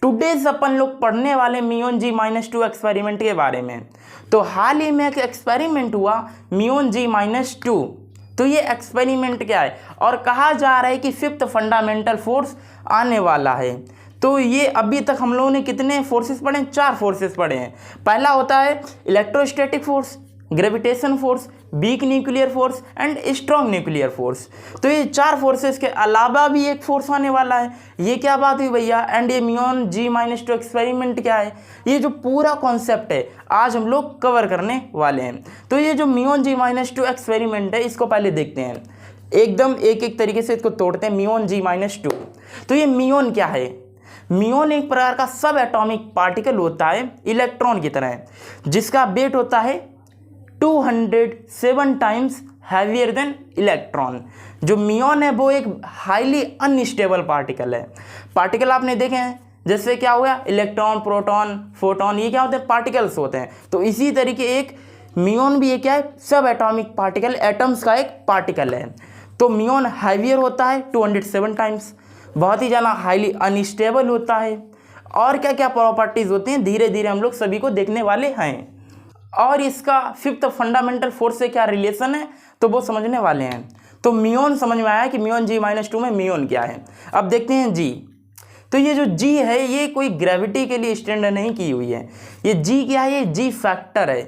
Today's अपन लोग पढ़ने वाले मियोन G-2 एक्सपेरिमेंट के बारे में। तो हाल ही में एक एक्सपेरिमेंट हुआ मियोन G-2। तो ये एक्सपेरिमेंट क्या है और कहा जा रहा है कि फिफ्थ फंडामेंटल फोर्स आने वाला है। तो ये अभी तक हम लोगों ने कितने फोर्सेस पढ़े हैं? 4 फोर्सेस पढ़े हैं। पहला होता है electrostatic force, gravitation force, weak nuclear force and strong nuclear force. तो ये 4 फोर्सेस के अलावा भी एक फोर्स आने वाला है। ये क्या बात हुई भैया? एंड ये मियोन G-2 एक्सपेरिमेंट क्या है? ये जो पूरा कॉन्सेप्ट है आज हम लोग कवर करने वाले हैं। तो ये जो मियोन G-2 एक्सपेरिमेंट है इसको पहले देखते हैं, एकदम एक एक तरीके से इसको तोड़ते हैं। मियोन G-2, तो ये मियोन क्या है? मियोन एक प्रकार का सब एटॉमिक पार्टिकल होता है इलेक्ट्रॉन की तरह, जिसका वेट होता है 207 टाइम्स हैवियर देन इलेक्ट्रॉन। जो मियोन है वो एक हाईली अनस्टेबल पार्टिकल है। पार्टिकल आपने देखे हैं, जैसे क्या हुआ, इलेक्ट्रॉन, प्रोटॉन, फोटॉन, ये क्या होते हैं? पार्टिकल्स होते हैं। तो इसी तरीके एक मियोन भी एक क्या है? सब एटॉमिक पार्टिकल, एटम्स का एक पार्टिकल है। तो मियोन हैवियर होता है 207 टाइम्स, बहुत ही ज़्यादा हाईली अनस्टेबल होता है। और क्या क्या प्रॉपर्टीज़ होती हैं धीरे धीरे हम लोग सभी को देखने वाले हैं। और इसका फिफ्थ फंडामेंटल फोर्स से क्या रिलेशन है तो वो समझने वाले हैं। तो मियोन समझ में आया कि मियोन G-2 में मियोन क्या है। अब देखते हैं जी। तो ये जो G है ये कोई ग्रेविटी के लिए स्टैंड नहीं की हुई है। ये G क्या है? ये G फैक्टर है।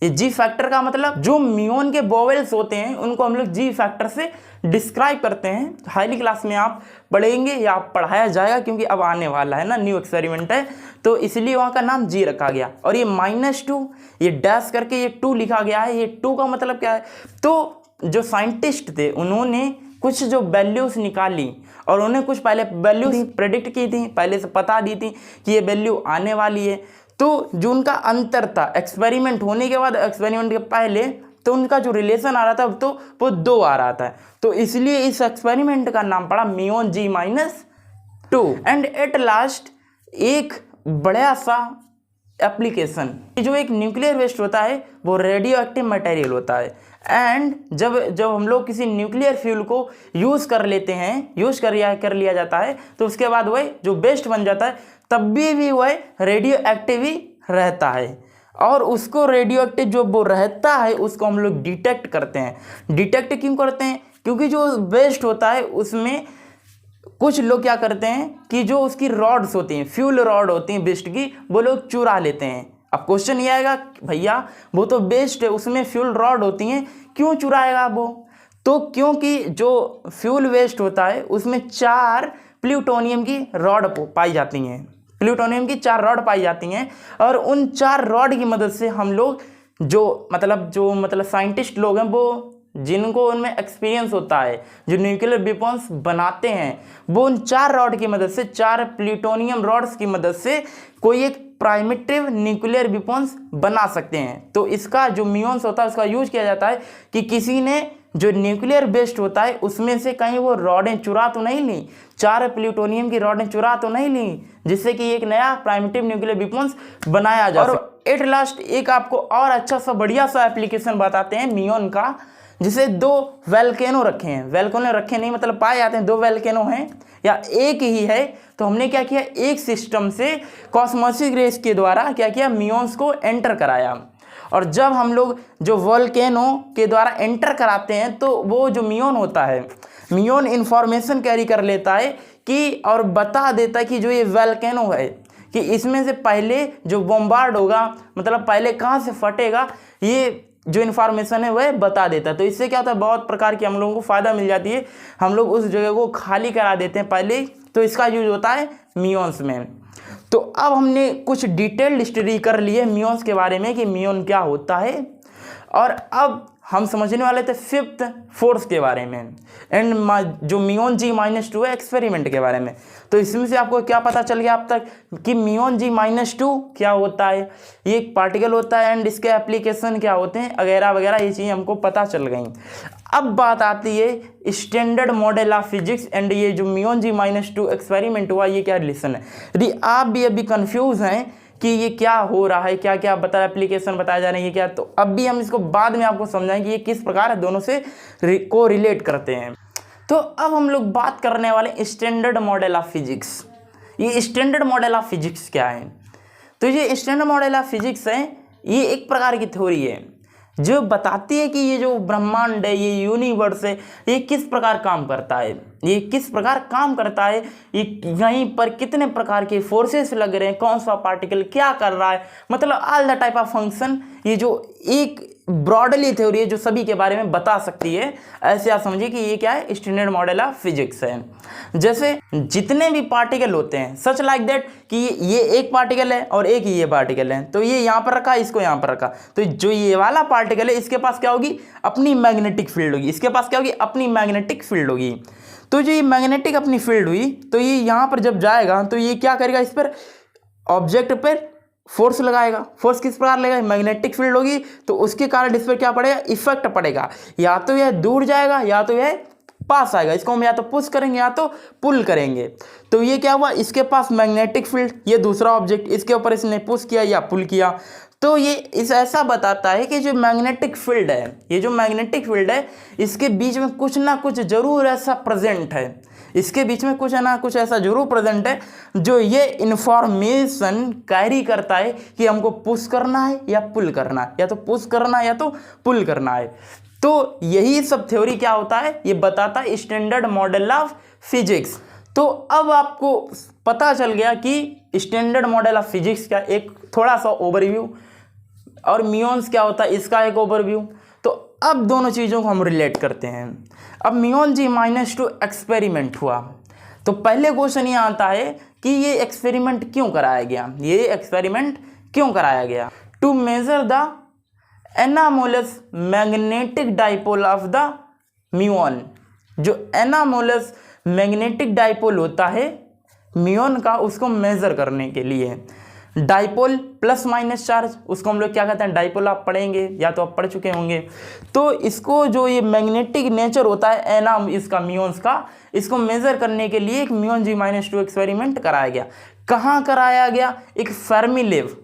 ये G फैक्टर का मतलब जो मियोन के वोवेल्स होते हैं उनको हम लोग G फैक्टर से डिस्क्राइब करते हैं। हाईली क्लास में आप पढ़ेंगे या पढ़ाया जाएगा, क्योंकि अब आने वाला है ना, न्यू एक्सपेरिमेंट है, तो इसलिए वहाँ का नाम G रखा गया। और ये -2, ये डैश करके ये 2 लिखा गया है। ये 2 का मतलब क्या है? तो जो साइंटिस्ट थे उन्होंने कुछ जो वैल्यूज़ निकाली और उन्होंने कुछ पहले वैल्यूज प्रेडिक्ट की थी, पहले से बता दी थी कि ये वैल्यू आने वाली है। तो जो उनका अंतर था एक्सपेरिमेंट होने के बाद, एक्सपेरिमेंट के पहले, तो उनका जो रिलेशन आ रहा था तो वो 2 आ रहा था। तो इसलिए इस एक्सपेरिमेंट का नाम पड़ा मियोन G-2। एंड एट लास्ट एक बड़ा सा एप्लीकेशन, जो एक न्यूक्लियर वेस्ट होता है वो रेडियो एक्टिव मटेरियल होता है। एंड जब हम लोग किसी न्यूक्लियर फ्यूल को यूज़ कर लेते हैं, यूज़ कर लिया जाता है, तो उसके बाद वह जो वेस्ट बन जाता है तब भी वह रेडियो एक्टिव ही रहता है। और उसको रेडियो एक्टिव जो वो रहता है उसको हम लोग डिटेक्ट करते हैं। डिटेक्ट क्यों करते हैं? क्योंकि जो वेस्ट होता है उसमें कुछ लोग क्या करते हैं कि जो उसकी रॉड्स होती हैं, फ्यूल रॉड होती हैं वेस्ट की, वो लोग चुरा लेते हैं। अब क्वेश्चन ये आएगा, भैया वो तो वेस्ट है, उसमें फ्यूल रॉड होती हैं, क्यों चुराएगा वो? तो क्योंकि जो फ्यूल वेस्ट होता है उसमें 4 प्लूटोनियम की रॉड पाई जाती हैं। प्लूटोनियम की 4 रॉड पाई जाती हैं और उन 4 रॉड की मदद से हम लोग जो मतलब साइंटिस्ट लोग हैं, वो जिनको उनमें एक्सपीरियंस होता है, जो न्यूक्लियर वेपन्स बनाते हैं, वो उन 4 रॉड की मदद से, 4 प्लूटोनियम रॉड्स की मदद से कोई एक प्राइमिटिव न्यूक्लियर वेपन्स बना सकते हैं। तो इसका जो मियोन्स होता है उसका यूज किया जाता है कि किसी ने जो न्यूक्लियर वेस्ट होता है उसमें से कहीं वो रॉडें चुरा तो नहीं ली, 4 प्लूटोनियम की रॉडें चुरा तो नहीं ली, जिससे कि एक नया प्राइमिटिव न्यूक्लियर वेपन्स बनाया जा सके। और एट लास्ट एक आपको और अच्छा सा बढ़िया सा एप्लीकेशन बताते हैं मियोन का, जिसे 2 वोल्केनो रखे हैं। वोल्केनो रखे नहीं मतलब पाए जाते हैं, 2 वोल्केनो हैं या एक ही है। तो हमने क्या किया, एक सिस्टम से कॉस्मोसिक रेस के द्वारा क्या किया, मियोन्स को एंटर कराया। और जब हम लोग जो वोल्केनो के द्वारा एंटर कराते हैं तो वो जो मियोन होता है, मियोन इन्फॉर्मेशन कैरी कर लेता है कि और बता देता है कि जो ये वोल्केनो है कि इसमें से पहले जो बॉम्बार्ड होगा, मतलब पहले कहाँ से फटेगा, ये जो इन्फॉर्मेशन है वह बता देता है। तो इससे क्या होता है, बहुत प्रकार की हम लोगों को फ़ायदा मिल जाती है। हम लोग उस जगह को खाली करा देते हैं पहले, तो इसका यूज होता है मियोन्स में। तो अब हमने कुछ डिटेल्ड स्टडी कर ली है मियोन्स के बारे में कि मियोन क्या होता है। और अब हम समझने वाले थे फिफ्थ फोर्स के बारे में एंड जो मियोन G-2 है एक्सपेरिमेंट के बारे में। तो इसमें से आपको क्या पता चल गया अब तक कि मियोन G-2 क्या होता है, ये एक पार्टिकल होता है एंड इसके एप्लीकेशन क्या होते हैं वगैरह वगैरह, ये चीज़ें हमको पता चल गई। अब बात आती है standard model of physics and ये जो मियोन G-2 एक्सपेरिमेंट हुआ ये क्या रिलेशन है। यदि आप भी अभी कंफ्यूज हैं कि ये क्या हो रहा है, क्या क्या एप्लीकेशन बताया जा रहे हैं, ये क्या, तो अब भी हम इसको बाद में आपको समझाएंगे कि ये किस प्रकार दोनों से को रिलेट करते हैं। तो अब हम लोग बात करने वाले स्टैंडर्ड मॉडल ऑफ फिजिक्स। ये स्टैंडर्ड मॉडल ऑफ फिजिक्स क्या है? तो ये स्टैंडर्ड मॉडल ऑफ फिजिक्स है, ये एक प्रकार की थ्योरी है जो बताती है कि ये जो ब्रह्मांड है, ये यूनिवर्स है, ये किस प्रकार काम करता है, ये किस प्रकार काम करता है, ये कहीं पर कितने प्रकार के फोर्सेस लग रहे हैं, कौन सा पार्टिकल क्या कर रहा है, मतलब all the type of function. ये जो एक ब्रॉडली थ्योरी है जो सभी के बारे में बता सकती है। ऐसे आप समझिए कि ये क्या है, स्टैंडर्ड मॉडल ऑफ फिजिक्स है। जैसे जितने भी पार्टिकल होते हैं, सच लाइक दैट कि ये एक पार्टिकल है और एक ये पार्टिकल है, तो ये यहाँ पर रखा, इसको यहाँ पर रखा, तो जो ये वाला पार्टिकल है इसके पास क्या होगी, अपनी मैग्नेटिक फील्ड होगी, इसके पास क्या होगी, अपनी मैग्नेटिक फील्ड होगी। तो जो ये मैग्नेटिक अपनी फील्ड हुई, तो ये यहाँ पर जब जाएगा तो ये क्या करेगा, इस पर ऑब्जेक्ट पर फोर्स लगाएगा। फोर्स किस प्रकार लगेगा, मैग्नेटिक फील्ड होगी, तो उसके कारण इस पर क्या पड़ेगा, इफेक्ट पड़ेगा। या तो यह दूर जाएगा या तो यह पास आएगा, इसको हम या तो पुश करेंगे या तो पुल करेंगे। तो ये क्या हुआ, इसके पास मैग्नेटिक फील्ड, ये दूसरा ऑब्जेक्ट, इसके ऊपर इसने पुश किया या पुल किया। तो ये इस ऐसा बताता है कि जो मैग्नेटिक फील्ड है, ये जो मैग्नेटिक फील्ड है, इसके बीच में कुछ ना कुछ जरूर ऐसा प्रेजेंट है, इसके बीच में कुछ है ना कुछ ऐसा जरूर प्रेजेंट है जो ये इंफॉर्मेशन कैरी करता है कि हमको पुश करना है या पुल करना है, या तो पुश करना है या तो पुल करना है। तो यही सब थ्योरी क्या होता है, ये बताता है स्टैंडर्ड मॉडल ऑफ फिजिक्स। तो अब आपको पता चल गया कि स्टैंडर्ड मॉडल ऑफ फिजिक्स का एक थोड़ा सा ओवरव्यू, और म्यून्स क्या होता है इसका एक ओवरव्यू। तो अब दोनों चीज़ों को हम रिलेट करते हैं। अब म्यून G-2 एक्सपेरिमेंट हुआ, तो पहले क्वेश्चन ये आता है कि ये एक्सपेरिमेंट क्यों कराया गया, ये एक्सपेरिमेंट क्यों कराया गया। To measure the anomalous magnetic dipole of the muon. जो एनामोलस मैग्नेटिक डाइपोल होता है म्यून का, उसको मेजर करने के लिए। डाइपोल प्लस माइनस चार्ज, उसको हम लोग क्या कहते हैं, डाइपोल आप पढ़ेंगे या तो आप पढ़ चुके होंगे। तो इसको जो ये मैग्नेटिक नेचर होता है एनाम इसका म्यून्स का, इसको मेजर करने के लिए एक म्यून G-2 एक्सपेरिमेंट कराया गया। कहाँ कराया गया, एक फेर्मी लैब,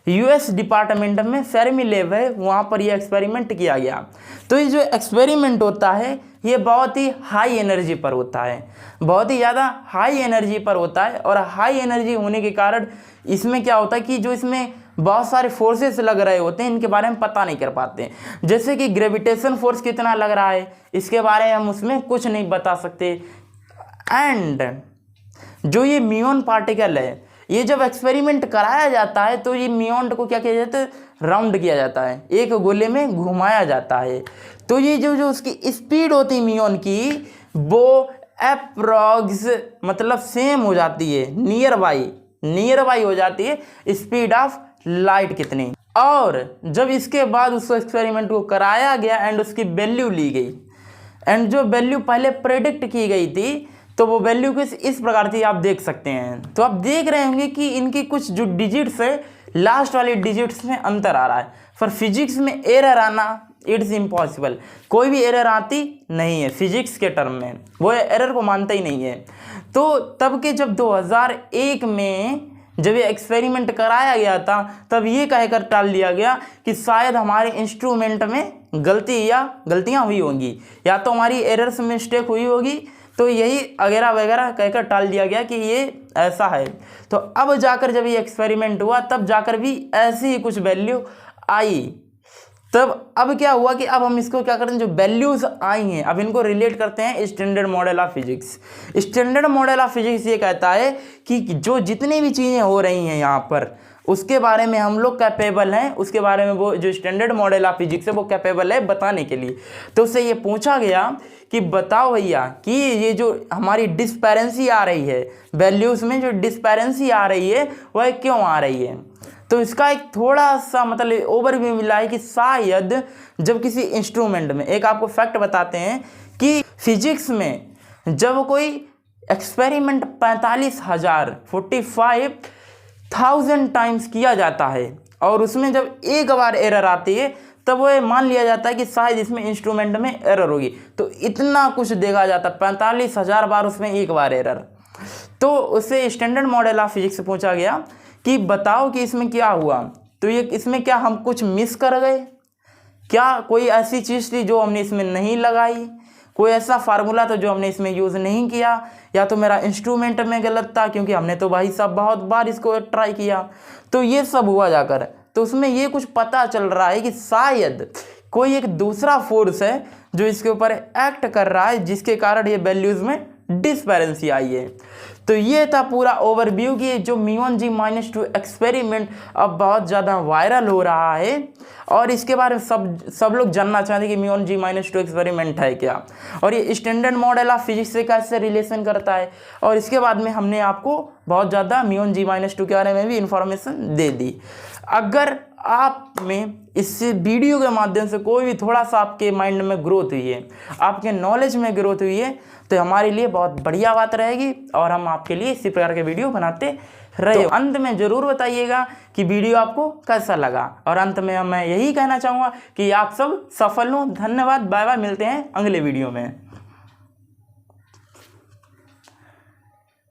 यूएस डिपार्टमेंट में फेर्मी लैब है, वहाँ पर यह एक्सपेरिमेंट किया गया। तो ये जो एक्सपेरिमेंट होता है ये बहुत ही हाई एनर्जी पर होता है, बहुत ही ज़्यादा हाई एनर्जी पर होता है। और हाई एनर्जी होने के कारण इसमें क्या होता है कि जो इसमें बहुत सारे फोर्सेस लग रहे होते हैं, इनके बारे में पता नहीं कर पाते। जैसे कि ग्रेविटेशन फोर्स कितना लग रहा है, इसके बारे में हम उसमें कुछ नहीं बता सकते। एंड जो ये म्यून पार्टिकल है, ये जब एक्सपेरिमेंट कराया जाता है तो ये म्यून को क्या किया जाता है, राउंड किया जाता है, एक गोले में घुमाया जाता है। तो ये जो उसकी स्पीड होती है म्यून की, वो अप्रॉक्स मतलब सेम हो जाती है, नियर बाई हो जाती है स्पीड ऑफ लाइट कितनी। और जब इसके बाद उस एक्सपेरिमेंट को कराया गया एंड उसकी वैल्यू ली गई, एंड जो वैल्यू पहले प्रेडिक्ट की गई थी तो वो वैल्यू कुछ इस प्रकार थी, आप देख सकते हैं। तो आप देख रहे होंगे कि इनकी कुछ जो डिजिट्स है, लास्ट वाले डिजिट्स में अंतर आ रहा है। फॉर फिजिक्स में एरर आना इट्स इम्पॉसिबल, कोई भी एरर आती नहीं है फिजिक्स के टर्म में, वो एरर को मानता ही नहीं है। तो तब के जब 2001 में जब ये एक्सपेरिमेंट कराया गया था, तब ये कहकर टाल दिया गया कि शायद हमारे इंस्ट्रूमेंट में गलतियाँ हुई होंगी, या तो हमारी एरर्स में मिस्टेक हुई होगी, तो यही वगैरह वगैरह कहकर टाल दिया गया कि ये ऐसा है। तो अब जाकर जब ये एक्सपेरिमेंट हुआ, तब जाकर भी ऐसी ही कुछ वैल्यू आई। तब अब क्या हुआ कि अब हम इसको क्या करते हैं, जो वैल्यूज आई हैं अब इनको रिलेट करते हैं standard model of physics. Standard model of physics ये कहता है कि जो जितनी भी चीज़ें हो रही हैं यहाँ पर, उसके बारे में हम लोग कैपेबल हैं, उसके बारे में वो जो स्टैंडर्ड मॉडल ऑफ फिजिक्स है वो कैपेबल है बताने के लिए। तो उससे ये पूछा गया कि बताओ भैया कि ये जो हमारी डिस्पेरेंसी आ रही है, वैल्यूज़ में जो डिस्पेरेंसी आ रही है वह क्यों आ रही है। तो इसका एक थोड़ा सा मतलब ओवरव्यू मिला है कि शायद जब किसी इंस्ट्रूमेंट में, एक आपको फैक्ट बताते हैं कि फिजिक्स में जब कोई एक्सपेरिमेंट 45,000 टाइम्स किया जाता है और उसमें जब एक बार एरर आती है, तब वो मान लिया जाता है कि शायद इसमें इंस्ट्रूमेंट में एरर होगी। तो इतना कुछ देखा जाता है, 45,000 बार उसमें एक बार एरर। तो उससे स्टैंडर्ड मॉडल ऑफ फिजिक्स से पूछा गया कि बताओ कि इसमें क्या हुआ, तो ये इसमें क्या हम कुछ मिस कर गए, क्या कोई ऐसी चीज़ थी जो हमने इसमें नहीं लगाई, कोई ऐसा फार्मूला तो जो हमने इसमें यूज़ नहीं किया, या तो मेरा इंस्ट्रूमेंट में गलत था, क्योंकि हमने तो भाई साहब बहुत बार इसको ट्राई किया, तो ये सब हुआ जाकर। तो उसमें ये कुछ पता चल रहा है कि शायद कोई एक दूसरा फोर्स है जो इसके ऊपर एक्ट कर रहा है, जिसके कारण ये वैल्यूज़ में डिस्पेरेंसी आई है। तो ये था पूरा ओवरव्यू कि जो म्यूऑन G-2 एक्सपेरिमेंट अब बहुत ज़्यादा वायरल हो रहा है, और इसके बारे में सब लोग जानना चाहते हैं कि म्यूऑन G-2 एक्सपेरिमेंट है क्या, और ये स्टैंडर्ड मॉडल ऑफ फिजिक्स से कैसे रिलेशन करता है। और इसके बाद में हमने आपको बहुत ज़्यादा म्यूऑन G-2 के बारे में भी इंफॉर्मेशन दे दी। अगर आप में इस वीडियो के माध्यम से कोई भी थोड़ा सा आपके माइंड में ग्रोथ हुई है, आपके नॉलेज में ग्रोथ हुई है, तो हमारे लिए बहुत बढ़िया बात रहेगी, और हम आपके लिए इसी प्रकार के वीडियो बनाते रहे। तो अंत में ज़रूर बताइएगा कि वीडियो आपको कैसा लगा, और अंत में मैं यही कहना चाहूँगा कि आप सब सफल हों। धन्यवाद, बाय बाय, मिलते हैं अगले वीडियो में।